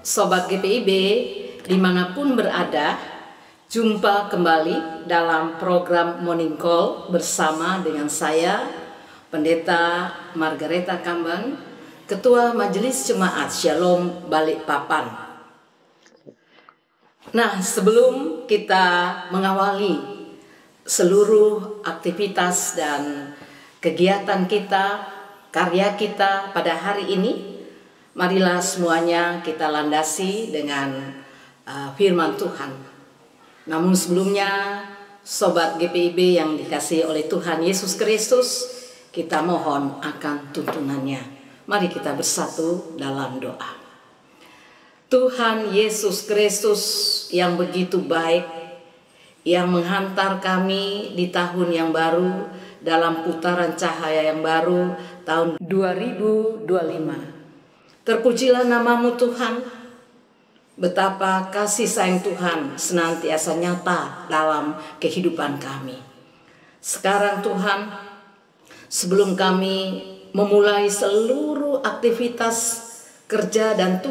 Sobat GPIB dimanapun berada, jumpa kembali dalam program Morning Call bersama dengan saya, Pendeta Margareta Kambang, Ketua Majelis Jemaat Shalom Balikpapan. Nah, sebelum kita mengawali seluruh aktivitas dan kegiatan kita, karya kita pada hari ini, marilah semuanya kita landasi dengan firman Tuhan. Namun sebelumnya, Sobat GPIB yang dikasihi oleh Tuhan Yesus Kristus, kita mohon akan tuntunannya. Mari kita bersatu dalam doa. Tuhan Yesus Kristus yang begitu baik, yang menghantar kami di tahun yang baru, dalam putaran cahaya yang baru, tahun 2025. Terpujilah namamu Tuhan, betapa kasih sayang Tuhan senantiasa nyata dalam kehidupan kami. Sekarang Tuhan, sebelum kami memulai seluruh aktivitas kerja dan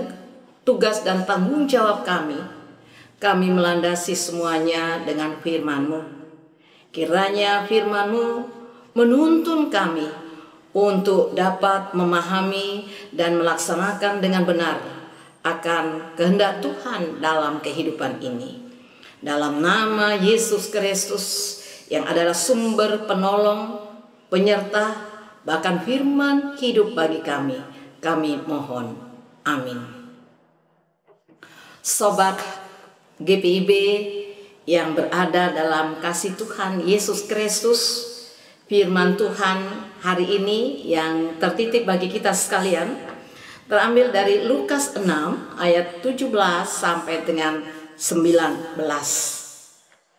tugas dan tanggung jawab kami melandasi semuanya dengan firman-Mu. Kiranya firman-Mu menuntun kami untuk dapat memahami dan melaksanakan dengan benar akan kehendak Tuhan dalam kehidupan ini. Dalam nama Yesus Kristus yang adalah sumber penolong, penyerta, bahkan firman hidup bagi kami mohon. Amin. Sobat GPIB yang berada dalam kasih Tuhan Yesus Kristus, firman Tuhan hari ini yang tertitip bagi kita sekalian terambil dari Lukas 6 ayat 17 sampai dengan 19.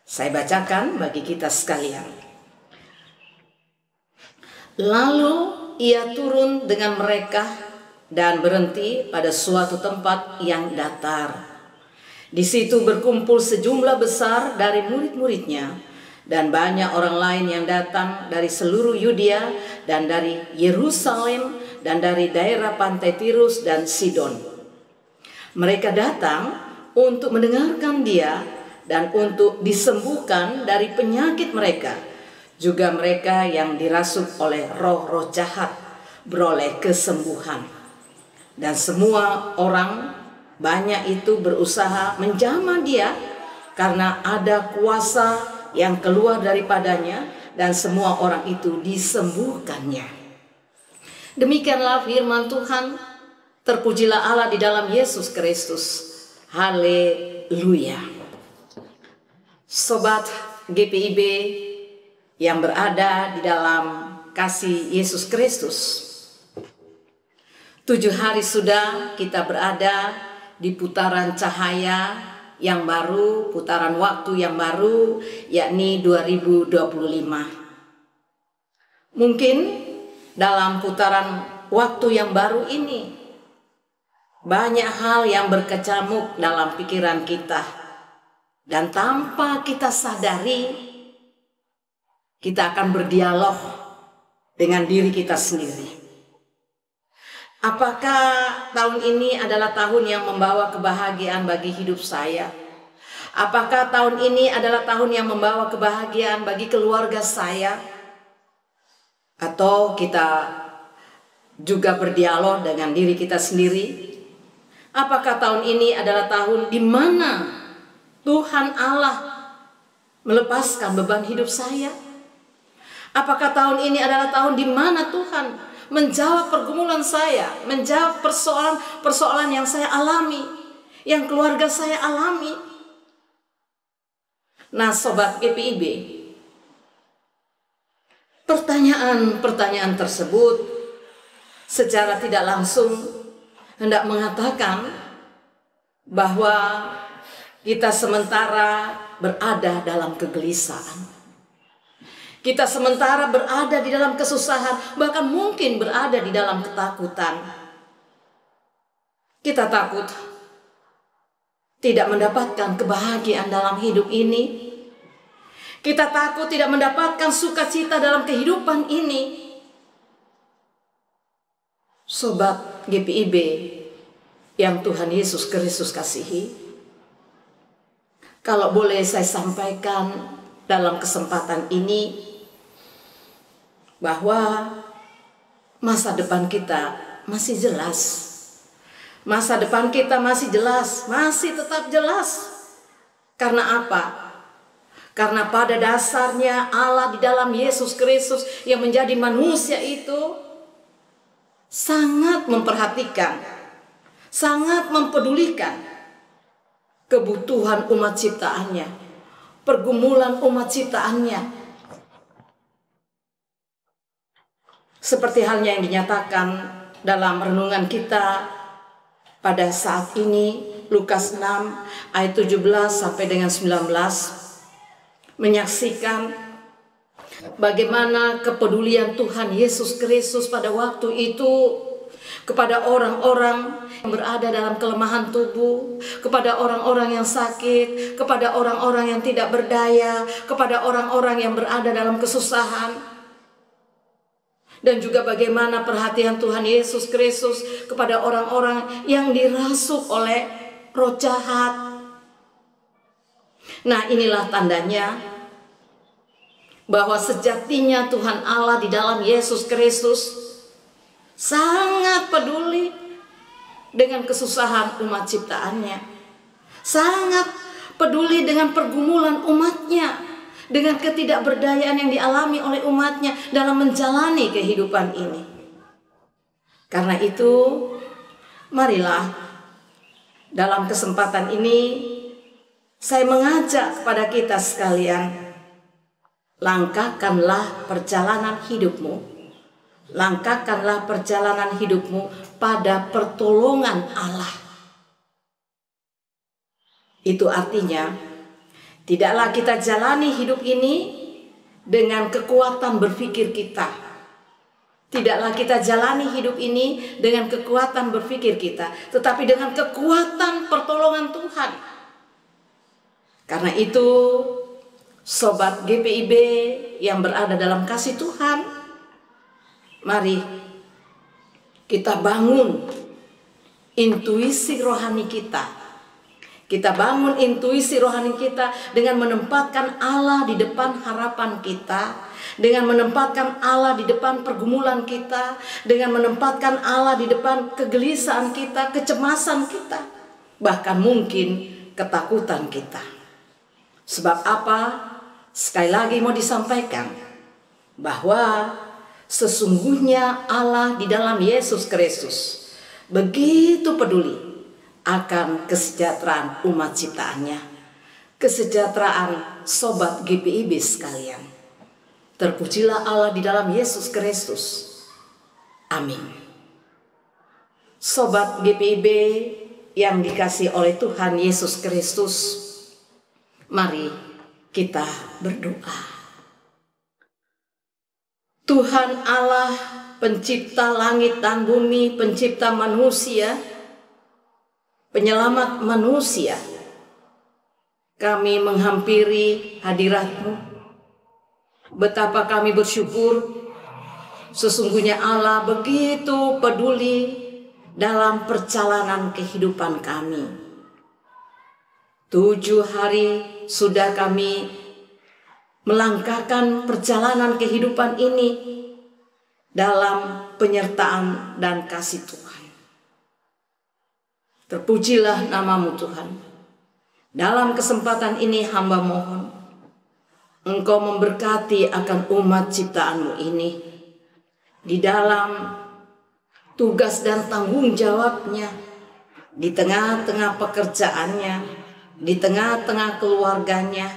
Saya bacakan bagi kita sekalian. Lalu ia turun dengan mereka dan berhenti pada suatu tempat yang datar. Di situ berkumpul sejumlah besar dari murid-muridnya dan banyak orang lain yang datang dari seluruh Yudea dan dari Yerusalem dan dari daerah pantai Tirus dan Sidon. Mereka datang untuk mendengarkan dia dan untuk disembuhkan dari penyakit mereka. Juga mereka yang dirasuk oleh roh-roh jahat beroleh kesembuhan. Dan semua orang banyak itu berusaha menjamah dia karena ada kuasa yang keluar daripadanya dan semua orang itu disembuhkannya. Demikianlah firman Tuhan. Terpujilah Allah di dalam Yesus Kristus. Haleluya. Sobat GPIB yang berada di dalam kasih Yesus Kristus, 7 hari sudah kita berada di putaran cahaya yang baru, putaran waktu yang baru, yakni 2025. Mungkin dalam putaran waktu yang baru ini, banyak hal yang berkecamuk dalam pikiran kita. Dan tanpa kita sadari, kita akan berdialog dengan diri kita sendiri. Apakah tahun ini adalah tahun yang membawa kebahagiaan bagi hidup saya? Apakah tahun ini adalah tahun yang membawa kebahagiaan bagi keluarga saya? Atau kita juga berdialog dengan diri kita sendiri? Apakah tahun ini adalah tahun di mana Tuhan Allah melepaskan beban hidup saya? Apakah tahun ini adalah tahun di mana Tuhan menjawab pergumulan saya, menjawab persoalan yang saya alami, yang keluarga saya alami? Nah, Sobat GPIB, pertanyaan tersebut secara tidak langsung hendak mengatakan bahwa kita sementara berada dalam kegelisahan. Kita sementara berada di dalam kesusahan, bahkan mungkin berada di dalam ketakutan. Kita takut tidak mendapatkan kebahagiaan dalam hidup ini. Kita takut tidak mendapatkan sukacita dalam kehidupan ini. Sobat GPIB yang Tuhan Yesus Kristus kasihi, kalau boleh saya sampaikan dalam kesempatan ini bahwa masa depan kita masih jelas. Masa depan kita masih jelas, masih tetap jelas. Karena apa? Karena pada dasarnya Allah di dalam Yesus Kristus yang menjadi manusia itu sangat memperhatikan, sangat mempedulikan kebutuhan umat ciptaannya, pergumulan umat ciptaannya. Seperti halnya yang dinyatakan dalam renungan kita pada saat ini, Lukas 6 ayat 17 sampai dengan 19, menyaksikan bagaimana kepedulian Tuhan Yesus Kristus pada waktu itu kepada orang-orang yang berada dalam kelemahan tubuh, kepada orang-orang yang sakit, kepada orang-orang yang tidak berdaya, kepada orang-orang yang berada dalam kesusahan. Dan juga bagaimana perhatian Tuhan Yesus Kristus kepada orang-orang yang dirasuk oleh roh jahat. Nah, inilah tandanya bahwa sejatinya Tuhan Allah di dalam Yesus Kristus sangat peduli dengan kesusahan umat ciptaannya, sangat peduli dengan pergumulan umatnya, dengan ketidakberdayaan yang dialami oleh umatnya dalam menjalani kehidupan ini. Karena itu, marilah dalam kesempatan ini saya mengajak kepada kita sekalian, langkahkanlah perjalanan hidupmu, langkahkanlah perjalanan hidupmu pada pertolongan Allah. Itu artinya tidaklah kita jalani hidup ini dengan kekuatan berpikir kita. Tidaklah kita jalani hidup ini dengan kekuatan berpikir kita, tetapi dengan kekuatan pertolongan Tuhan. Karena itu, sobat GPIB yang berada dalam kasih Tuhan, mari kita bangun intuisi rohani kita. Kita bangun intuisi rohani kita dengan menempatkan Allah di depan harapan kita, dengan menempatkan Allah di depan pergumulan kita, dengan menempatkan Allah di depan kegelisahan kita, kecemasan kita, bahkan mungkin ketakutan kita. Sebab apa? Sekali lagi mau disampaikan bahwa sesungguhnya Allah di dalam Yesus Kristus begitu peduli akan kesejahteraan umat ciptaannya, kesejahteraan sobat GPIB sekalian. Terpujilah Allah di dalam Yesus Kristus. Amin. Sobat GPIB yang dikasihi oleh Tuhan Yesus Kristus, mari kita berdoa. Tuhan Allah, pencipta langit dan bumi, pencipta manusia, penyelamat manusia, kami menghampiri hadirat-Mu. Betapa kami bersyukur, sesungguhnya Allah begitu peduli dalam perjalanan kehidupan kami. 7 hari sudah kami melangkahkan perjalanan kehidupan ini dalam penyertaan dan kasih Tuhan. Terpujilah nama-Mu Tuhan. Dalam kesempatan ini hamba mohon Engkau memberkati akan umat ciptaan-Mu ini di dalam tugas dan tanggung jawabnya, di tengah-tengah pekerjaannya, di tengah-tengah keluarganya,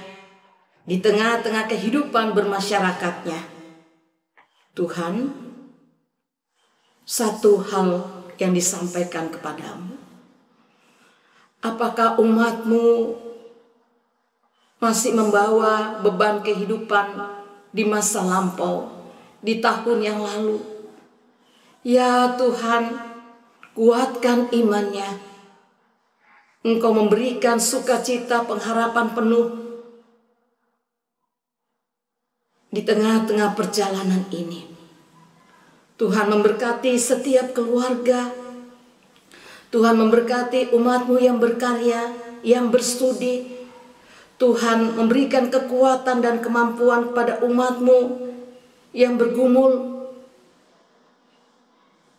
di tengah-tengah kehidupan bermasyarakatnya. Tuhan, satu hal yang disampaikan kepadamu, apakah umat-Mu masih membawa beban kehidupan di masa lampau, di tahun yang lalu? Ya Tuhan, kuatkan imannya. Engkau memberikan sukacita pengharapan penuh di tengah-tengah perjalanan ini. Tuhan memberkati setiap keluarga. Tuhan memberkati umat-Mu yang berkarya, yang berstudi. Tuhan memberikan kekuatan dan kemampuan kepada umat-Mu yang bergumul.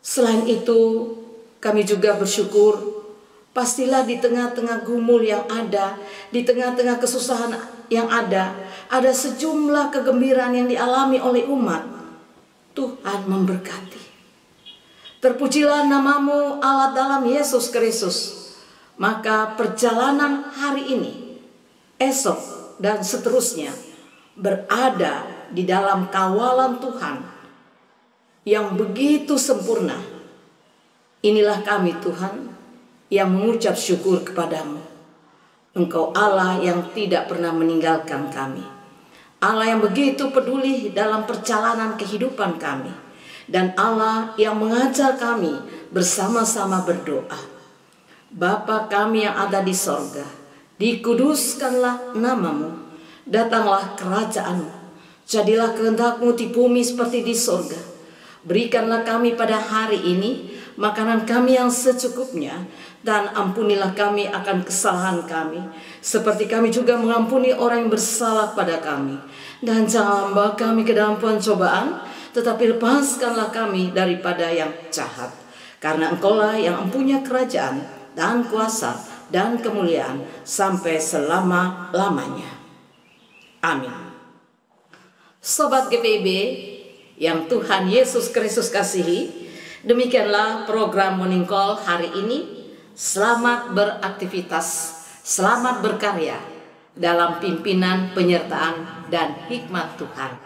Selain itu, kami juga bersyukur, pastilah di tengah-tengah gumul yang ada, di tengah-tengah kesusahan yang ada sejumlah kegembiraan yang dialami oleh umat. Tuhan memberkati. Terpujilah nama-Mu Allah dalam Yesus Kristus. Maka perjalanan hari ini, esok dan seterusnya berada di dalam kawalan Tuhan yang begitu sempurna. Inilah kami Tuhan yang mengucap syukur kepada-Mu. Engkau Allah yang tidak pernah meninggalkan kami. Allah yang begitu peduli dalam perjalanan kehidupan kami. Dan Allah yang mengajar kami bersama-sama berdoa. Bapa kami yang ada di sorga, dikuduskanlah nama-Mu, datanglah kerajaan-Mu, jadilah kehendak-Mu di bumi seperti di sorga. Berikanlah kami pada hari ini makanan kami yang secukupnya, dan ampunilah kami akan kesalahan kami, seperti kami juga mengampuni orang yang bersalah pada kami. Dan janganlah membawa kami ke dalam pencobaan, tetapi lepaskanlah kami daripada yang jahat. Karena Engkaulah yang mempunyai kerajaan dan kuasa dan kemuliaan sampai selama-lamanya. Amin. Sobat GPIB yang Tuhan Yesus Kristus kasihi, demikianlah program Morning Call hari ini. Selamat beraktivitas, selamat berkarya dalam pimpinan, penyertaan, dan hikmat Tuhan.